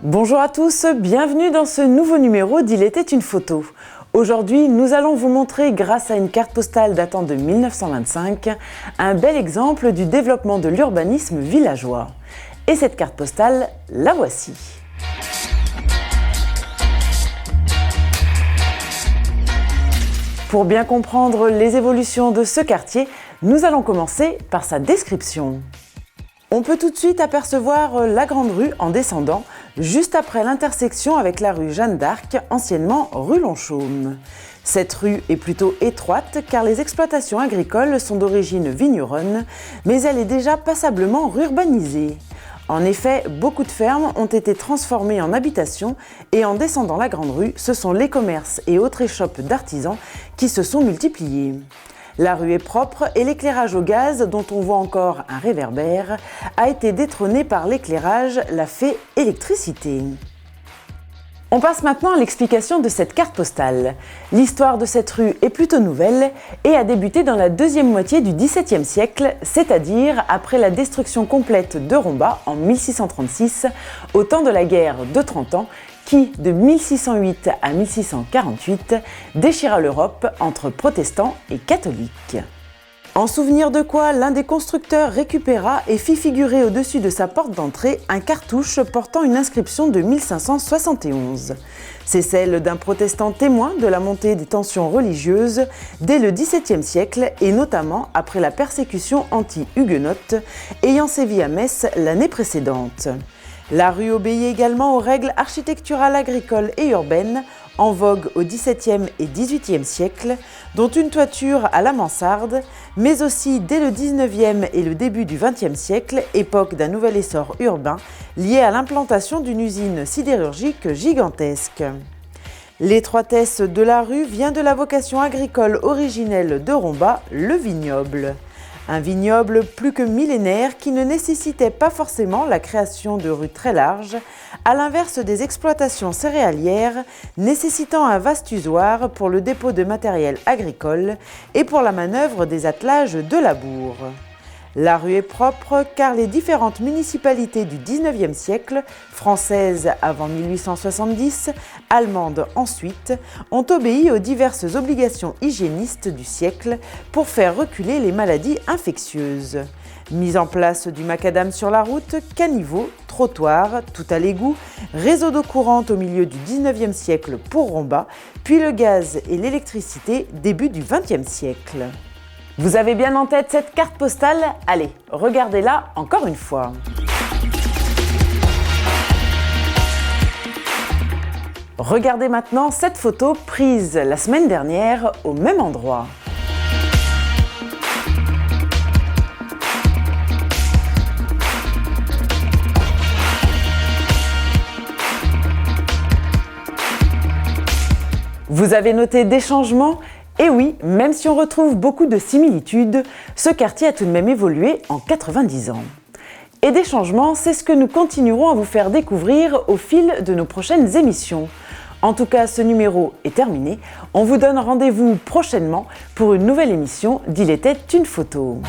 Bonjour à tous, bienvenue dans ce nouveau numéro d'Il était une photo. Aujourd'hui, nous allons vous montrer, grâce à une carte postale datant de 1925, un bel exemple du développement de l'urbanisme villageois. Et cette carte postale, la voici. Pour bien comprendre les évolutions de ce quartier, nous allons commencer par sa description. On peut tout de suite apercevoir la Grande Rue en descendant, juste après l'intersection avec la rue Jeanne d'Arc, anciennement rue Longchaume. Cette rue est plutôt étroite car les exploitations agricoles sont d'origine vigneronne, mais elle est déjà passablement urbanisée. En effet, beaucoup de fermes ont été transformées en habitations et en descendant la Grande Rue, ce sont les commerces et autres échoppes d'artisans qui se sont multipliés. La rue est propre et l'éclairage au gaz, dont on voit encore un réverbère, a été détrôné par l'éclairage, la fée électricité. On passe maintenant à l'explication de cette carte postale. L'histoire de cette rue est plutôt nouvelle et a débuté dans la deuxième moitié du XVIIe siècle, c'est-à-dire après la destruction complète de Romba en 1636, au temps de la guerre de 30 ans, qui, de 1608 à 1648, déchira l'Europe entre protestants et catholiques. En souvenir de quoi, l'un des constructeurs récupéra et fit figurer au-dessus de sa porte d'entrée un cartouche portant une inscription de 1571. C'est celle d'un protestant témoin de la montée des tensions religieuses dès le XVIIe siècle et notamment après la persécution anti-huguenote ayant sévi à Metz l'année précédente. La rue obéit également aux règles architecturales agricoles et urbaines en vogue au XVIIe et XVIIIe siècle, dont une toiture à la mansarde, mais aussi dès le XIXe et le début du XXe siècle, époque d'un nouvel essor urbain lié à l'implantation d'une usine sidérurgique gigantesque. L'étroitesse de la rue vient de la vocation agricole originelle de Romba, le vignoble. Un vignoble plus que millénaire qui ne nécessitait pas forcément la création de rues très larges, à l'inverse des exploitations céréalières nécessitant un vaste usoir pour le dépôt de matériel agricole et pour la manœuvre des attelages de labour. La rue est propre car les différentes municipalités du XIXe siècle, françaises avant 1870, allemandes ensuite, ont obéi aux diverses obligations hygiénistes du siècle pour faire reculer les maladies infectieuses. Mise en place du macadam sur la route, caniveau, trottoir, tout à l'égout, réseau d'eau courante au milieu du XIXe siècle pour Romba, puis le gaz et l'électricité début du XXe siècle. Vous avez bien en tête cette carte postale? Allez, regardez-la encore une fois. Regardez maintenant cette photo prise la semaine dernière au même endroit. Vous avez noté des changements? Et oui, même si on retrouve beaucoup de similitudes, ce quartier a tout de même évolué en 90 ans. Et des changements, c'est ce que nous continuerons à vous faire découvrir au fil de nos prochaines émissions. En tout cas, ce numéro est terminé. On vous donne rendez-vous prochainement pour une nouvelle émission d'Il était une photo.